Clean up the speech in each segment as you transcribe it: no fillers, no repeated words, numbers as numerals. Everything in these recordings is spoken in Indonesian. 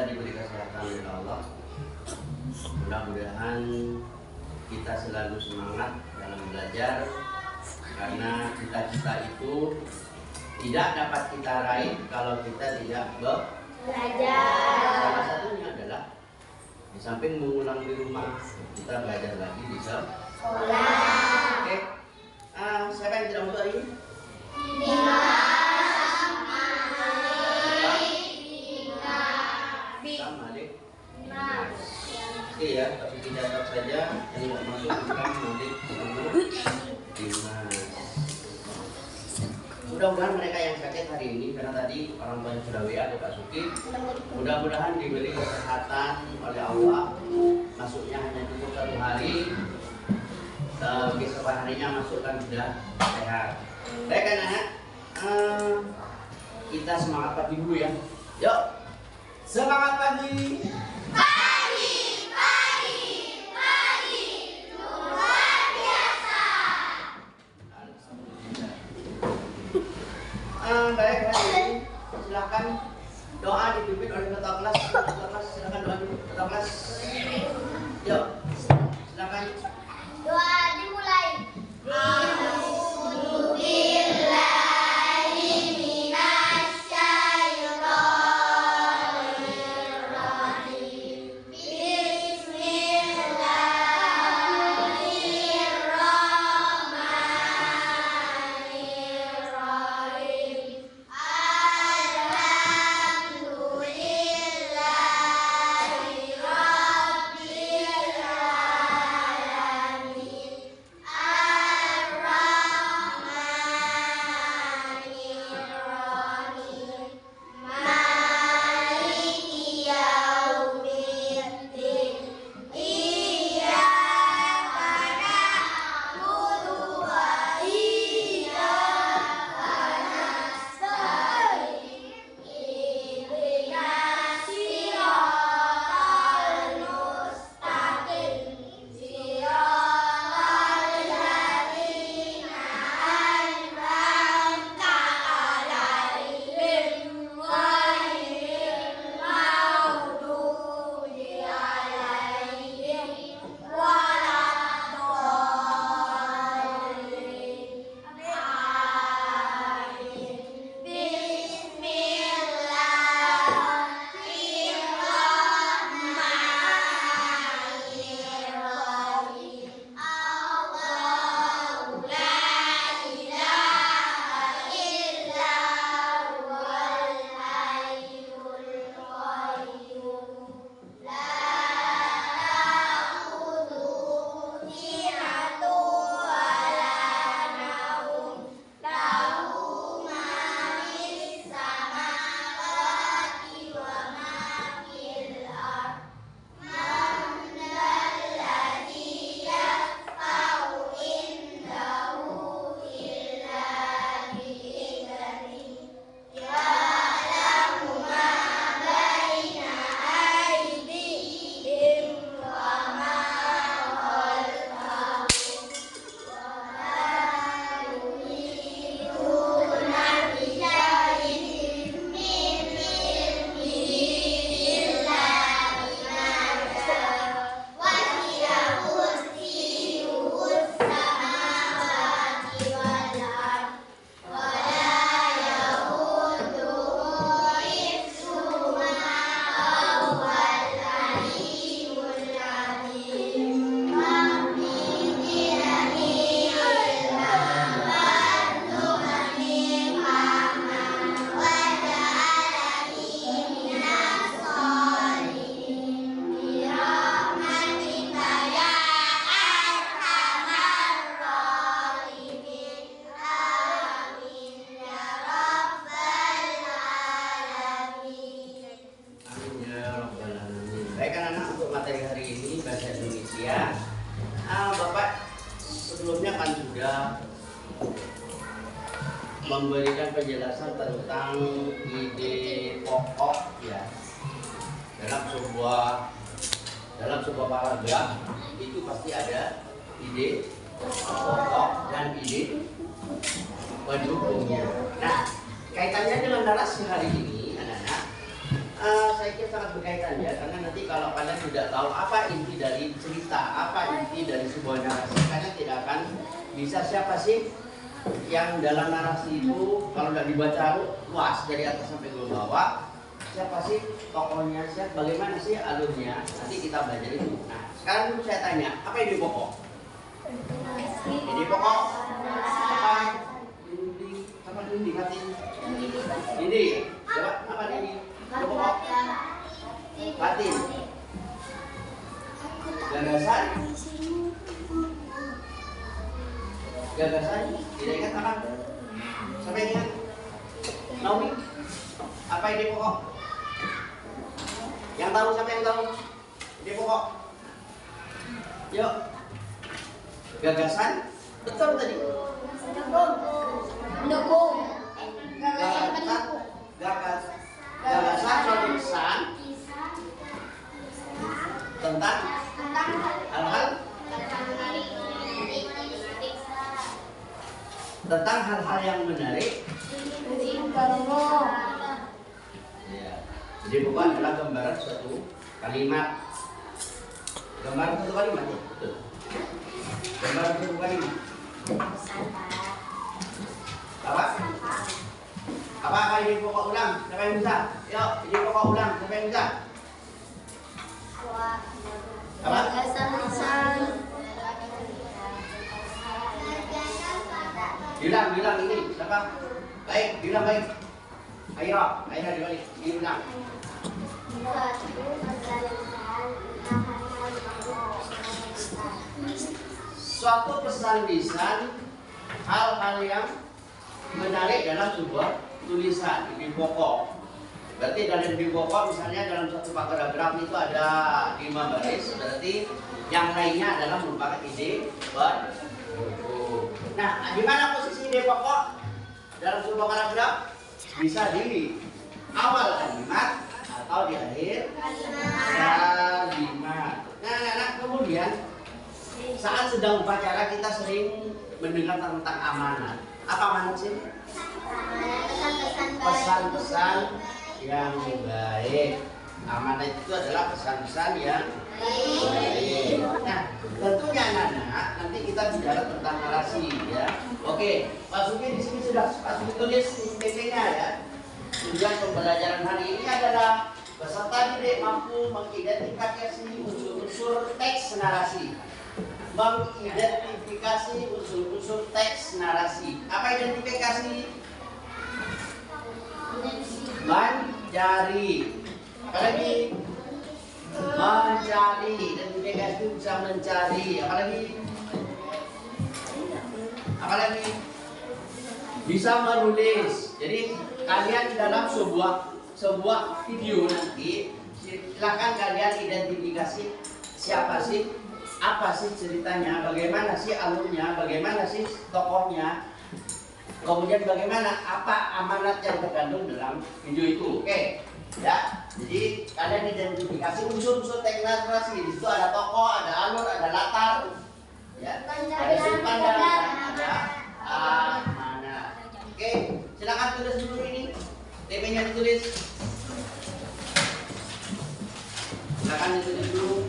kita diberi kesehatan oleh Allah. Mudah-mudahan kita selalu semangat dalam belajar, karena cita-cita itu tidak dapat kita raih kalau kita tidak belajar. Salah satunya adalah di samping mengulang di rumah, kita belajar lagi di sekolah. Oke, siapa yang tidak mau hari ini? Oke ya, tapi dicatat saja yang tidak masuk bukan nanti sama Dimas. Mudah-mudahan mereka yang sakit hari ini, karena tadi orang tua sudah WA ke Pak Suki, mudah-mudahan diberi kesehatan oleh Allah. Masuknya hanya cukup 1 hari, besok harinya masukkan sudah sehat. Baik anak-anak, kita semangat pagi dulu ya. Yuk, semangat pagi. Baik, hari ini silakan doa dipimpin oleh ketua kelas. Ketua kelas silakan doa dulu. Ketua kelas, yuk silakan. Doa dimulai. Memberikan penjelasan tentang ide pokok ya dalam sebuah paragraf itu pasti ada ide pokok dan ide pendukungnya. Nah, kaitannya dengan narasi hari ini, anak-anak, saya kira sangat berkaitan ya, karena nanti kalau kalian tidak tahu apa inti dari cerita, apa inti dari sebuah narasi, kalian tidak akan bisa siapa sih yang dalam narasi itu kalau udah dibaca luas dari atas sampai ke bawah, siapa sih tokohnya, siapa, bagaimana sih alurnya, nanti kita belajar itu. Nah, sekarang dulu saya tanya, apa ide pokok? Ide pokok apa? Apa dulu hati? Ini, apa ini? Ide pokok? Batin. Gagasan? Gagasan? Tidak ingat apa? Sampai ingat? Naomi? Apa ide pokok? Yang tahu, siapa yang tahu? Ide pokok? Yuk. Gagasan? Betul tadi? Mendukung. Gagasan suatu pesan tentang hal-hal yang menarik. Ya. Jadi bukan adalah gambaran suatu kalimat. Gambaran satu kalimat ya, betul. Gambaran satu kalimat. Apa ini pokok ulang? Siapa yang bisa? Yuk, ini pokok ulang. Siapa yang bisa? Apa? Bilang ini siapa? Baik, bilang baik. Ayo dibalik. Ini bilang. Suatu pesan lisan, hal-hal yang menarik dalam sebuah tulisan di pokok. Berarti dalam di pokok misalnya dalam satu paragraf itu ada 5 baris, berarti yang lainnya adalah merupakan ide buku. Nah, di mana posisi ide pokok dalam sebuah paragraf? Bisa di awal kalimat atau di akhir kalimat. Nah, kemudian saat sedang upacara kita sering mendengar tentang amanat. Apa amanat sih? Pesan-pesan yang baik. Amanat itu adalah pesan-pesan yang baik. Nah, tentunya anak-anak nanti kita bicara tentang narasi ya. Oke, Pak Suki di sini sudah Pak Suki tulis PP-nya ya. Tujuan pembelajaran hari ini adalah peserta didik mampu mengidentifikasi unsur-unsur teks narasi. Mengidentifikasi unsur-unsur teks narasi. Apa identifikasi? Mencari. Apa lagi? Mencari. Identifikasi itu bisa mencari. Apa lagi? Apa lagi? Bisa menulis. Jadi kalian dalam sebuah video nanti silakan kalian identifikasi siapa sih, apa sih ceritanya, bagaimana sih alurnya, bagaimana sih tokohnya, kemudian bagaimana apa amanat yang terkandung dalam video itu. Oke, ya. Jadi kalian identifikasi unsur-unsur teks narasi. Di situ ada tokoh, ada alur, ada latar, ya. Ada sudut pandang, ada amanat. Oke, silakan tulis dulu ini. TP-nya ditulis. Silakan ditulis dulu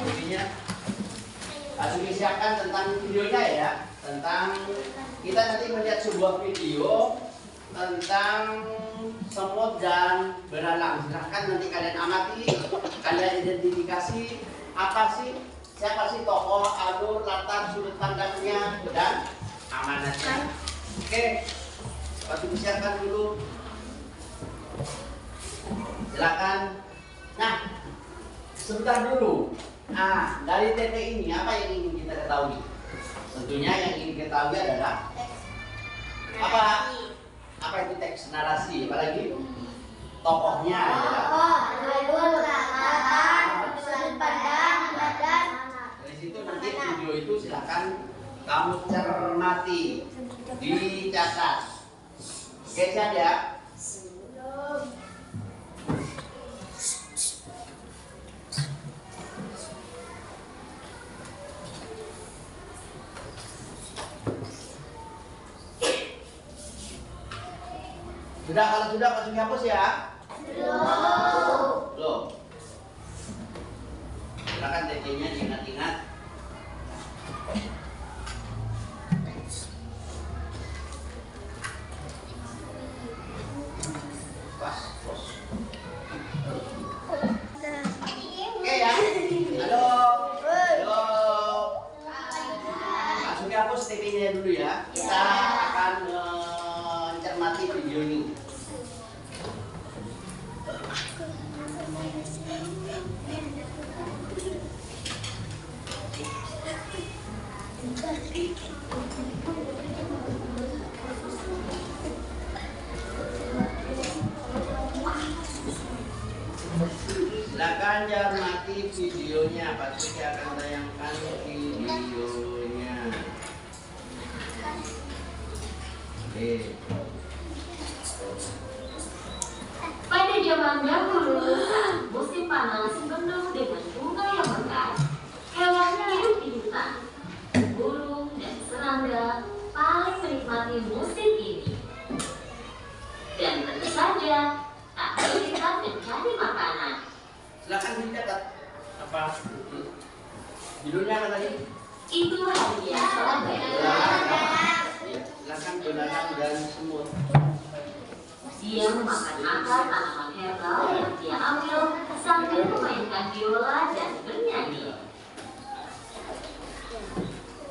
TP-nya. Langsung disiapkan tentang videonya ya. Tentang kita nanti melihat sebuah video tentang semut dan belalang. Silahkan nanti kalian amati, kalian identifikasi apa sih, siapa sih tokoh, alur, latar, sudut pandangnya dan amanatnya. Oke, waktu disiapkan dulu. Silakan. Nah, sebentar dulu. Nah, dari TP ini apa yang ingin kita ketahui? Tentunya yang ingin kita ketahui adalah apa itu teks narasi, apalagi tokohnya dari situ nanti video itu silahkan kamu cermati, dicatat. Oke, siap ya? Sudah, kalau sudah langsung dihapus ya. Belum. Silakan Jar, mati videonya. Pak Suki akan tayangkan videonya. Oke. Pada zaman dahulu, saat musim panas penuh dengan bunga yang mekar, hewan hidup di hutan. Burung dan serangga paling menikmati musim ini. Dan tentu saja, tak kesulitan mencari makanan. Silakan dicatat. Apa? Judulnya apa tadi? Itu hari biasa bagi Ya, silakan belalang dan semut. dia memakan akar tanaman herbal yang dia ambil sambil memainkan biola dan bernyanyi.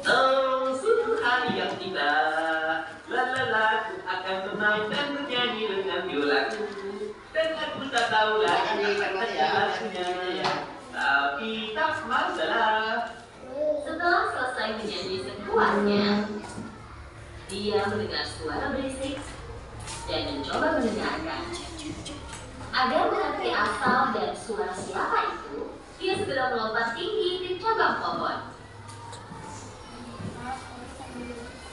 Oh, suatu hari yang indah, lalala, aku akan bermain dan bernyanyi dengan biolaku. Dan aku tak tahu lagi lagunya, tapi tak masalah. Setelah selesai menyanyi sepuasnya, dia mendengar suara berisik dan mencoba mendengarkan. Agar mengerti asal dan suara siapa itu, dia segera melompat tinggi di cabang pohon.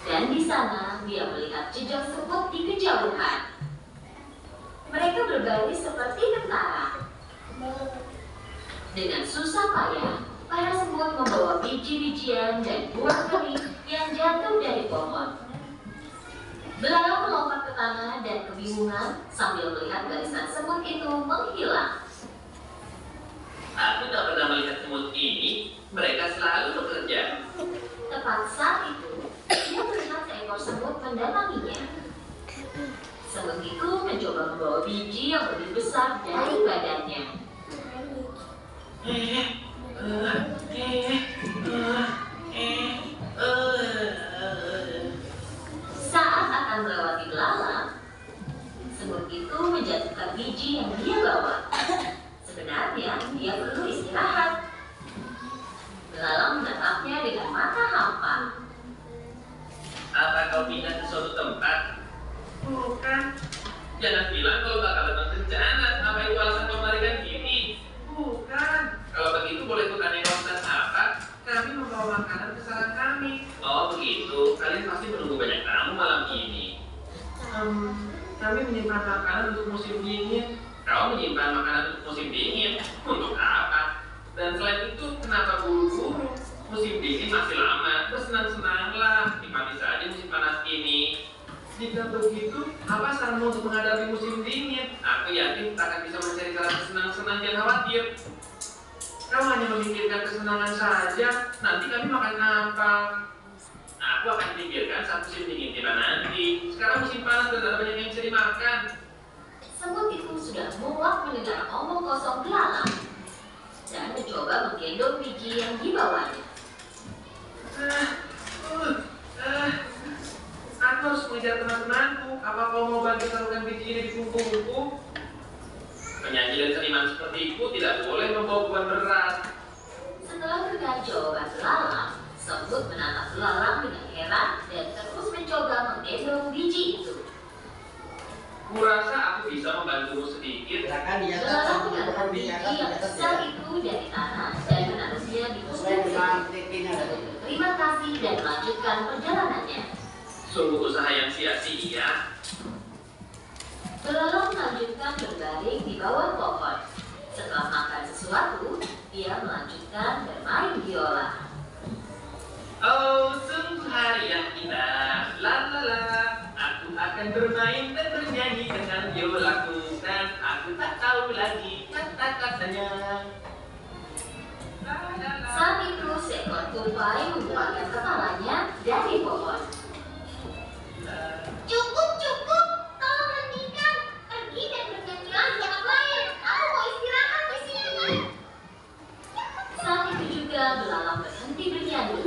Dan di sana dia melihat jejak semut di kejauhan. Mereka berbaris seperti tentara. Dengan susah payah, para semut membawa biji-bijian dan buah kering yang jatuh dari pohon. Belalang melompat ke tanah dan kebingungan sambil melihat barisan semut itu menghilang. Aku tak pernah melihat semut ini, mereka selalu bekerja. Tepat saat itu, dia melihat seekor semut mendatanginya. Semut itu mencoba membawa biji yang lebih besar dari badannya. Saat akan melewati belalang, semut itu menjatuhkan biji yang dia bawa. Sebenarnya dia perlu istirahat. Belalang menatapnya dengan mata hampa. Apa kau pindah ke suatu tempat? Bukan. Jangan bilang kalau bakal datang bencana. Apa itu alasan kau melarikan diri? Bukan. Kalau begitu boleh kutanya kau sedang apa? Kami membawa makanan ke sarang kami. Oh begitu. Kalian pasti menunggu banyak tamu malam ini. Kami menyimpan makanan untuk musim dingin. Kau menyimpan makanan untuk musim dingin? Untuk apa? Dan selain itu, kenapa buru-buru? Musim dingin masih lama. Bersenang-senanglah. Nikmati saja musim panas ini. Jika begitu, apa saranmu untuk menghadapi musim dingin? Aku yakin tak akan bisa mencari cara bersenang-senang, jangan khawatir. Kau hanya memikirkan kesenangan saja. Nanti kami makan apa? Aku akan pikirkan saat musim dingin tiba nanti. Sekarang musim panas dan ada banyak yang bisa dimakan. Semut itu sudah muak mendengar omong kosong belalang dan mencoba menggendong biji yang dibawanya. Aku harus mengejar teman-temanku. Apa kau mau bantu salurkan biji ini di punggungku? Penyanyi dan seniman sepertiku tidak boleh membawa beban berat. Setelah mendengar jawaban belalang, semut menatap belalang dengan heran dan terus mencoba menggendong biji itu. Kurasa aku bisa membantumu sedikit. Silakan dicatat. Belalang mengangkat biji yang besar itu dari tanah dan menaruhnya di punggungnya. Terima kasih dan melanjutkan perjalanannya. Sungguh usaha yang sia-sia. Belalang melanjutkan berbaring di bawah pohon. Setelah makan sesuatu, dia melanjutkan bermain biola. Oh, sungguh hari yang indah. Lalala, aku akan bermain dan bernyanyi dengan biolaku dan aku tak tahu lagi kata-katanya. Saat itu seekor tupai mengeluarkan kepalanya dari pohon. Cukup, cukup, tolong hentikan. Pergi dan bernyanyi lagi yang lain. Aku mau istirahat di sini. Saat itu juga belalang berhenti bernyanyi.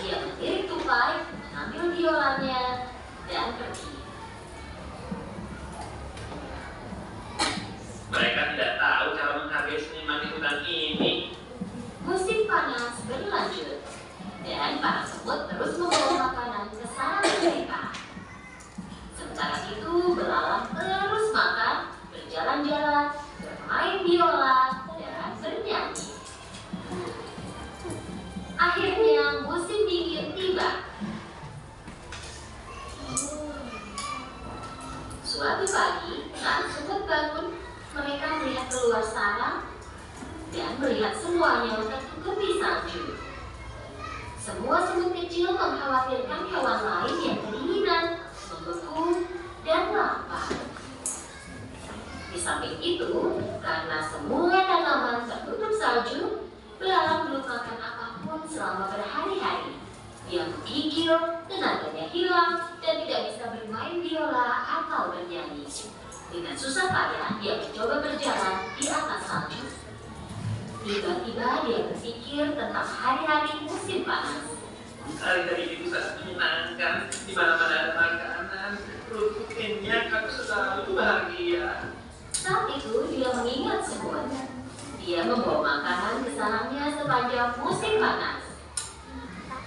Dia melirik tupai, mengambil biolanya, dan pergi. Mereka tidak tahu cara menghargai seniman di hutan ini. Musim panas berlanjut, dan para semut terus membawa makanan sarang dan melihat semuanya tertutupi salju. Semua semut kecil mengkhawatirkan hewan lain yang kedinginan, membeku, dan lapar. Di samping itu, karena semua tanaman tertutup salju, belalang belum makan apapun selama berhari-hari. Dia menggigil, tenaganya hilang, dan tidak bisa bermain biola atau bernyanyi. Dengan susah payah, dia mencoba berjalan di atas salju. Tiba-tiba dia berpikir tentang hari-hari musim panas. Hari-hari itu sangat menyenangkan, di mana-mana ada makanan, perutku kenyang, aku selalu bahagia. Saat itu dia mengingat semut. Dia membawa makanan ke sarangnya sepanjang musim panas.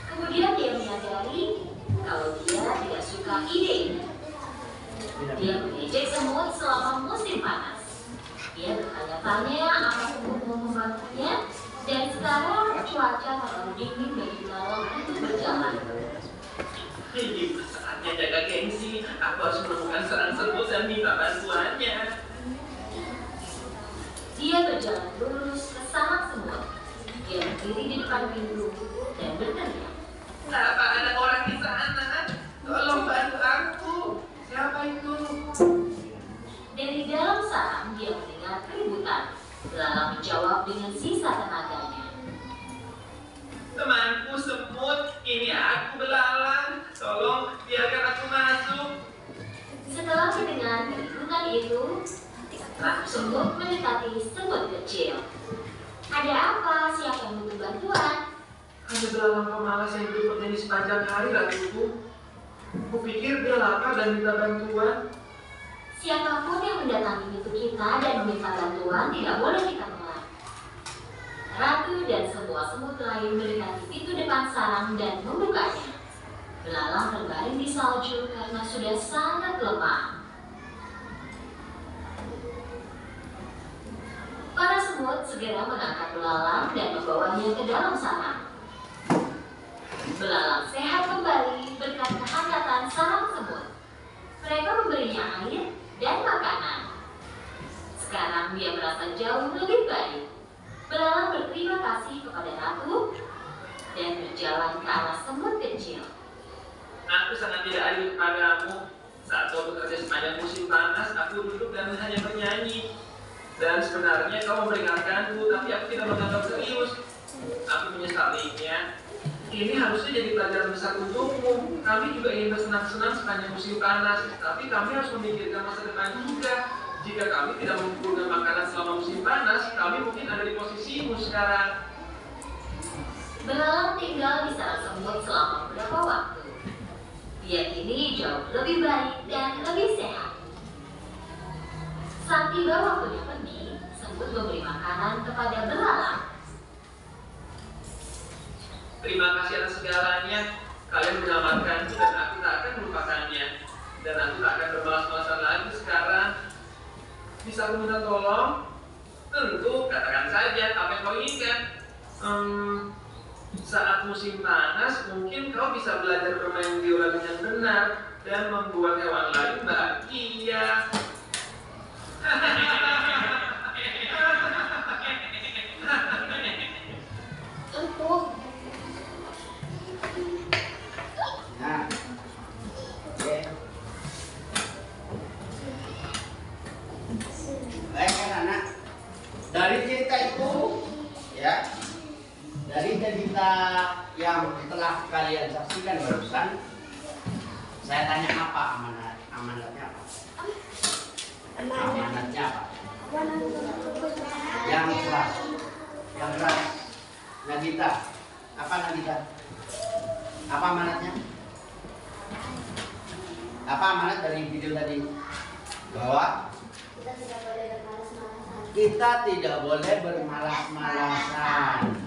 Kemudian dia menyadari kalau dia tidak suka ide ini. Dia mengejek semut selama musim panas. Dia bertanya-tanya apa semut mau membantunya, dan sekarang cuaca terlalu dingin bagi belalang untuk berjalan. Ini saatnya jaga gengsi, aku harus menemukan sarang semut dan minta bantuannya. Dia berjalan lurus ke sarang semut. Dia berdiri di depan pintu dan berteriak. Kenapa ada orang di sana? Tolong bantu aku. Siapa itu? Dari dalam sarang dia mendengar keributan. Belalang menjawab dengan sisa tenaganya. Temanku semut, ini aku belalang. Tolong biarkan aku masuk. Setelah mendengar keributan itu, ratu semut mendekati semut kecil. Ada apa? Siapa yang butuh bantuan? Hanya belalang pemalas yang hidup bernyanyi sepanjang hari, ratuku. Kupikir dia lapar dan minta bantuan. Siapapun yang mendatangi pintu kita dan meminta bantuan tidak boleh kita tolak. Ratu dan semua semut lain mendekati pintu depan sarang dan membukanya. Belalang terbaring di salju karena sudah sangat lemah. Para semut segera mengangkat belalang dan membawanya ke dalam sarang. Belalang sehat kembali berkat kehangatan sarang semut. Mereka memberinya air dan makanan. Sekarang dia merasa jauh lebih baik. Belalang berterima kasih kepada ratu dan berjalan ke arah semut kecil. Aku sangat tidak adil kepadamu. Saat kau bekerja sepanjang musim panas, aku duduk dan hanya bernyanyi. Dan sebenarnya kau memperingatkanku, tapi aku tidak menganggap serius. Aku menyesalinya. Ini harusnya jadi pelajaran besar untukmu. Kami juga ingin bersenang-senang sepanjang musim panas, tapi kami harus memikirkan masa depan juga. Jika kami tidak mengumpulkan makanan selama musim panas, kami mungkin ada di posisimu sekarang. Belalang tinggal di sarang semut selama beberapa waktu. Dia kini jauh lebih baik dan lebih sehat. Saat tiba waktunya pergi, semut memberi makanan kepada belalang. Terima kasih atas segalanya. Kalian menyelamatkanku dan aku tak akan melupakannya. Dan aku tak akan bermalas-malasan lagi sekarang. Bisa aku minta tolong? Tentu, katakan saja apa yang kau inginkan. Saat musim panas, mungkin kau bisa belajar bermain biola dengan benar dan membuat hewan lain bahagia. Nah, oke. Baik anak-anak, dari cerita itu ya, dari cerita yang telah kalian saksikan barusan, saya tanya apa amanatnya apa? Amanatnya apa? Yang keras, yang keras. Nagita, apa Nagita? Apa amanatnya? Apa amanat dari video tadi? Bahwa kita tidak boleh bermalas-malasan.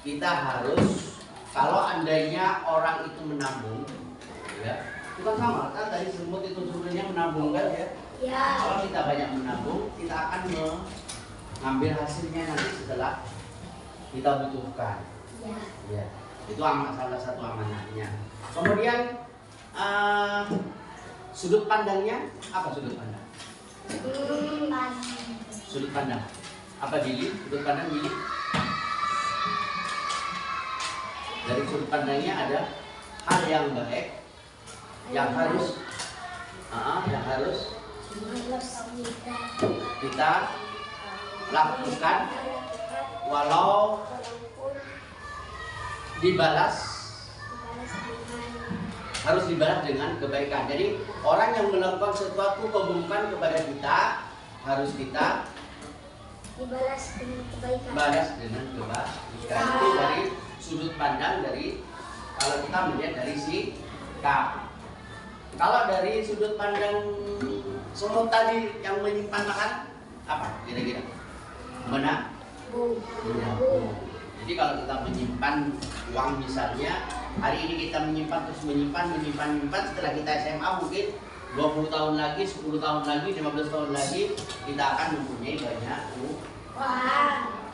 Kita harus, kalau andainya orang itu menabung, ya, itu kan sama kan tadi semut itu sebenarnya menabung kan ya. Ya. Kalau kita banyak menabung, kita akan mengambil hasilnya nanti setelah kita butuhkan. Ya. Ya, itu salah satu amanatnya. Kemudian sudut pandangnya apa sudut pandang? sudut pandang. Apa Billy? Sudut pandang Billy? Dari sudut pandangnya ada hal yang baik yang harus kita lakukan walau harus dibalas dengan kebaikan. Jadi orang yang melakukan sesuatu keburukan kepada kita harus kita Dibalas dengan kebaikan. balas dengan kebaikan. Itu dari sudut pandang dari kalau kita melihat dari sikap. Kalau dari sudut pandang semut tadi yang menyimpan makan apa kira-kira? Menabung. Jadi kalau kita menyimpan uang misalnya, hari ini kita menyimpan terus menyimpan, setelah kita SMA mungkin 20 tahun lagi, 10 tahun lagi, 15 tahun lagi kita akan mempunyai banyak uang.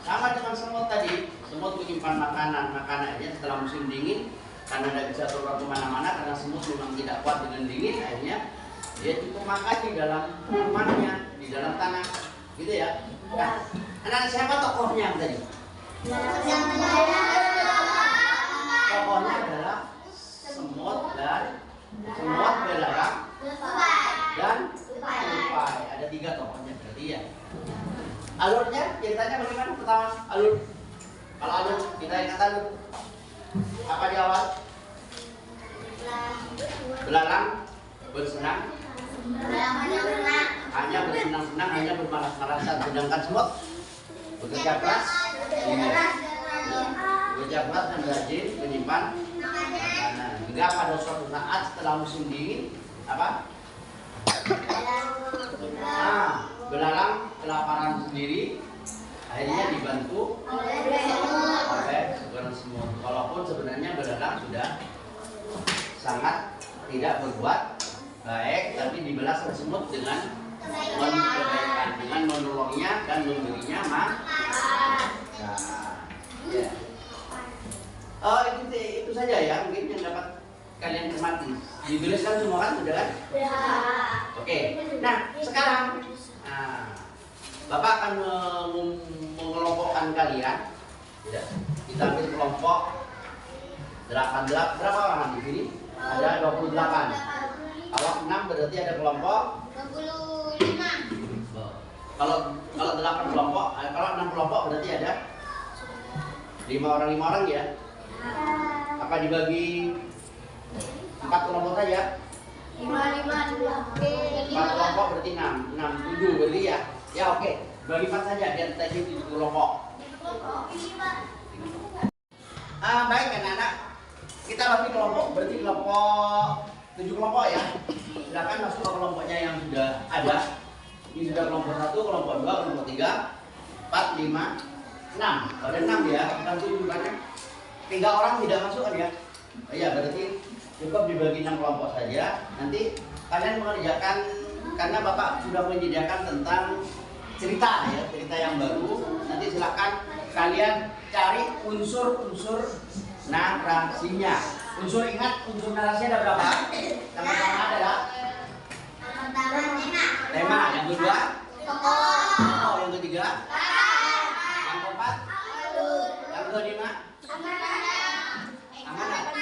Sama dengan semut tadi, semut menyimpan makanannya setelah musim dingin karena tidak bisa keluar kemana-mana karena semut memang tidak kuat dengan dingin, akhirnya dia cukup makan di dalam rumahnya, di dalam tanah, gitu ya. Nah, anak siapa tokohnya tadi? Tokohnya adalah semut dan belalang dan tupai. Ada 3 tokohnya berarti ya. Alurnya ceritanya bagaimana? Pertama alur. Kalau alur kita ingat alur. Apa di awal? Belalang bersenang. Hanya bersenang-senang, hanya bermalas-malasan. Sedangkan semut bekerja keras dan rajin menyimpan makanan. Hingga pada suatu saat setelah musim dingin apa? Belalang kelaparan sendiri, akhirnya dibantu oleh seorang semut. Walaupun sebenarnya belalang sudah sangat tidak berbuat baik, tapi dibalas oleh semut dengan kebaikan, dengan menolongnya dan memberinya makan. Ya. Itu saja ya mungkin yang dapat kalian cermati. Dituliskan semua kan sudah kan? Oke. Nah sekarang Bapak akan mengelompokkan kalian. Ya. Kita ambil kelompok 8 berapa orang di sini? Ada 28. Kalau 6 berarti ada kelompok 25. Kalau 8 kelompok, kalau 6 kelompok berarti ada 5 orang ya. Apa dibagi 4 kelompok saja? 5. 4 kelompok berarti 6, 7 berarti ya. Ya oke, bagi 4 saja biar tadi 7 kelompok. Baik anak-anak, kita bagi kelompok berarti kelompok 7 kelompok ya. Silakan masuk ke kelompoknya yang sudah ada. Ini sudah kelompok 1, kelompok 2, kelompok 3, 4, 5, 6. Ada 6 ya, bukan 7 kan? 3 orang tidak masuk kan ya? Oh iya, berarti cukup dibagi 6 kelompok saja. Nanti kalian mengerjakan karena Bapak sudah menyediakan tentang cerita ya, cerita yang baru. Nanti silakan kalian cari unsur-unsur narasinya. Ingat unsur narasi ada berapa? Yang pertama adalah tema, yang kedua tokoh, yang ketiga yang keempat, yang kelima amanat,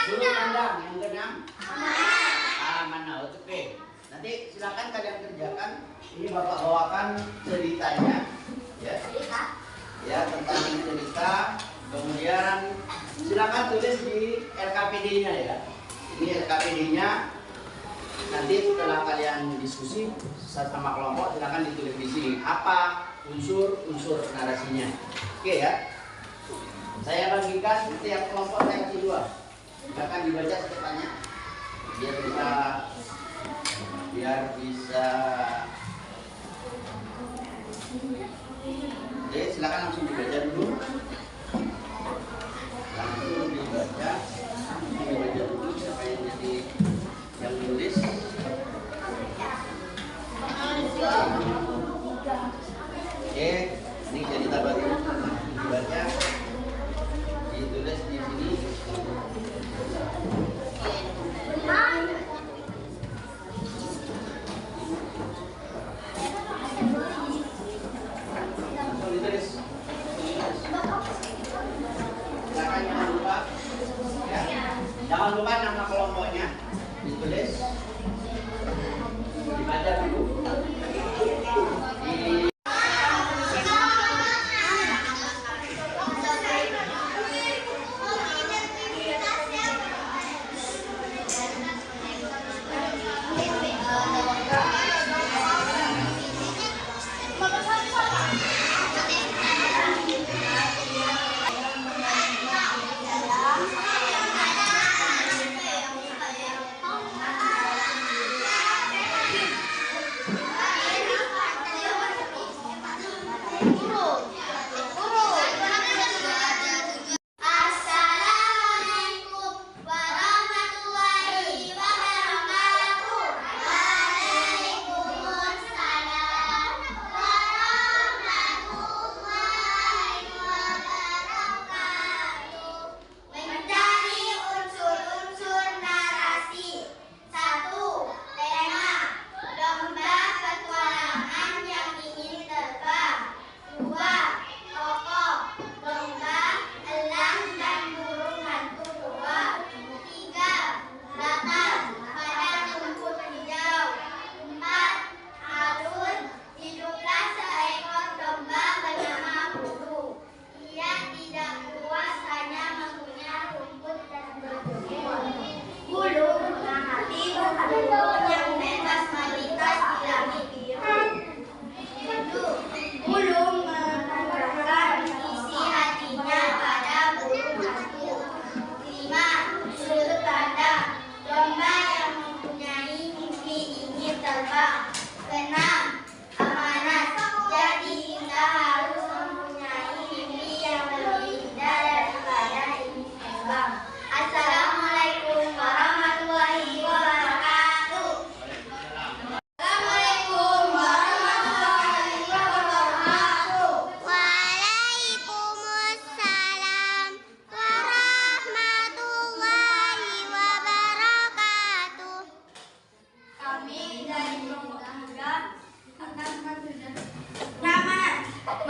sudut pandang, yang keenam amanah. Oke, nanti silakan kalian kerjakan. Ini Bapak bawakan ceritanya ya tentang cerita. Kemudian silakan tulis di LKPD-nya ya. Ini LKPD-nya. Nanti setelah kalian diskusi sama kelompok, silakan ditulis di sini apa unsur-unsur narasinya. Oke ya. Saya bagikan setiap kelompok saya kasih 2. Silakan dibaca ceritanya biar bisa. Oke, silakan langsung dibaca dulu. Langsung dibaca dulu siapa yang jadi yang nulis. Oke, ini cerita baru dibaca, ditulis di sini.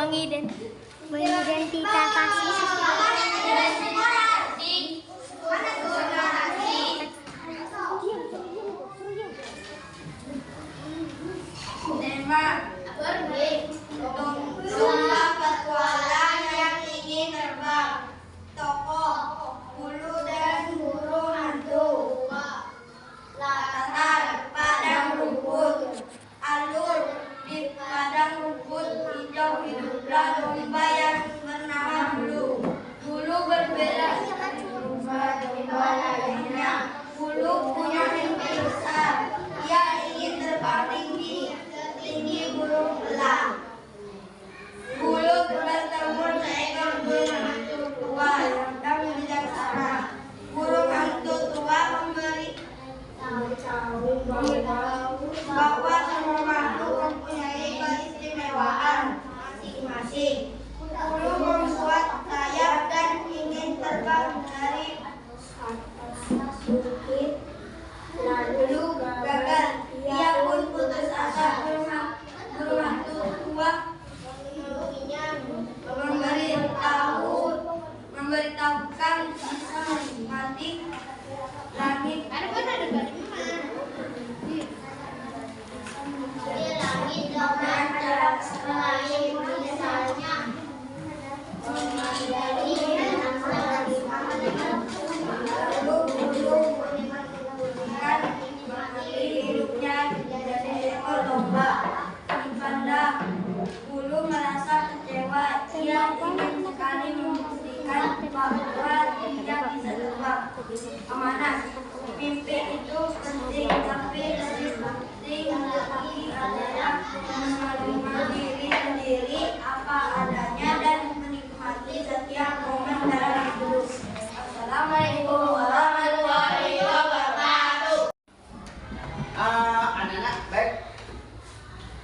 Tema lomba petualang yang ingin terbang. Tokoh bulu dan burung hantu. Latar padang rumput. Alur di padang rumput hijau hiduplah domba yang bernama Bulu. Bulu berbeda dengan domba-domba lainnya. Bulu punya mimpi besar. Ia ingin terbang tinggi, setinggi burung elang. Bulu bertemu seekor burung hantu tua yang bijaksana. Burung hantu tua memberi bahwa semua makhluk mempunyai keistimewaan masing-masing. Bulu membuat sayap dan ingin terbang dari atas bukit. Lalu gagal. Ia pun putus asa. Burung hantu tua memberitahukan bisa menikmati langit. Hidupnya jadi ekor domba. Di kandang, Bulu merasa kecewa. Ia ingin sekali membuktikan bahwa dia bisa terbang amanah. Mimpi itu penting, tapi lebih penting lagi adalah menerima diri sendiri apa adanya dan menikmati setiap momen dalam hidup. Assalamualaikum warahmatullahi wabarakatuh. Anak-anak, baik.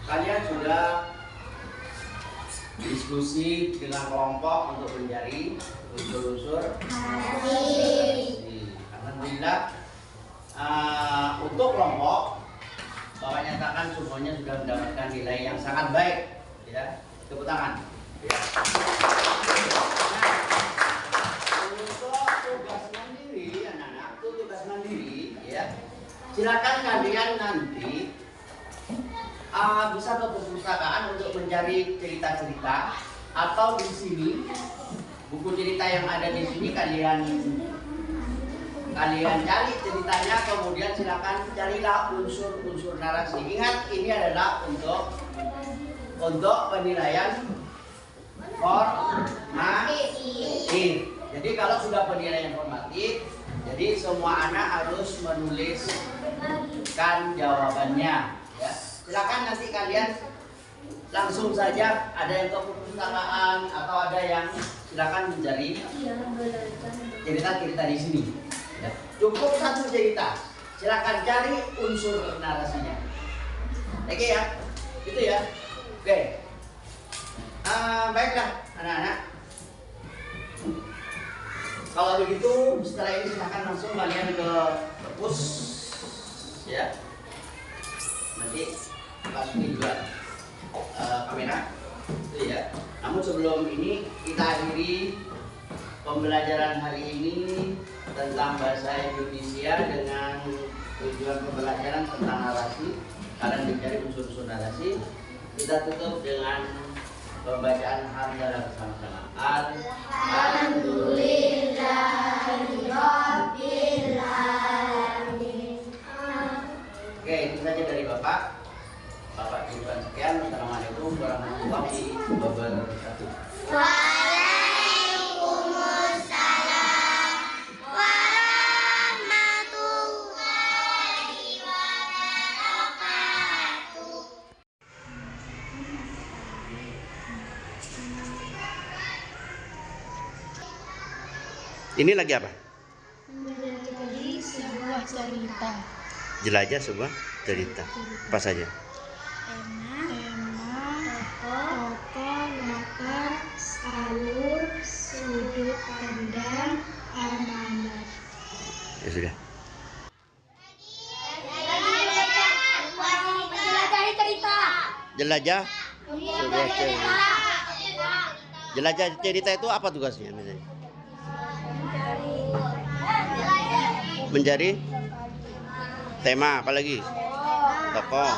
Kalian sudah diskusi dengan kelompok untuk mencari unsur-unsur narasi. Alhamdulillah, untuk kelompok Bapak nyatakan semuanya sudah mendapatkan nilai yang sangat baik, ya. Tepuk tangan. Ya. Nah, untuk tugas mandiri, anak-anak, itu tugas mandiri, ya. Silakan kalian nanti bisa ke perpustakaan untuk mencari cerita-cerita, atau di sini buku cerita yang ada di sini kalian cari ceritanya, kemudian silakan carilah unsur-unsur narasi. Ingat, ini adalah untuk penilaian formatif. Jadi kalau sudah penilaian formatif, jadi semua anak harus menuliskan jawabannya, ya. Silakan nanti kalian langsung saja, ada yang ke perpustakaan atau ada yang silakan mencari cerita-cerita di sini. Ya. Cukup satu cerita, silakan cari unsur narasinya. Oke ya, gitu ya. Oke. Baiklah anak-anak. Kalau begitu setelah ini silakan langsung kalian ke perpus, ya. Nanti masukin juga kamera, itu ya. Namun sebelum ini kita akhiri pembelajaran hari ini tentang bahasa Indonesia dengan tujuan pembelajaran tentang narasi. Kalian mencari unsur-unsur narasi. Kita tutup dengan pembacaan hamdalah bersama-sama. Alhamdulillahirabbil alamin. Oke, itu saja dari Bapak. Bapak cukupan sekian. Assalamualaikum warahmatullahi wabarakatuh. Waalaikumsalam warahmatullahi wabarakatuh. Ini lagi apa? Menjadi sebuah cerita. Jelajah sebuah cerita. Apa saja? Tokoh, latar, alur, sudut pandang, amanat. Ya sudah. Menjelajahi cerita. Jelajah sebuah cerita. Jelajah cerita itu apa tugasnya misalnya? Mencari tema, apa lagi? Tokoh.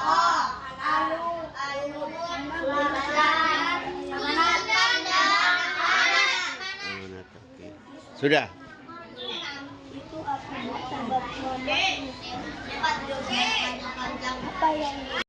Oke. Sudah. Apa yang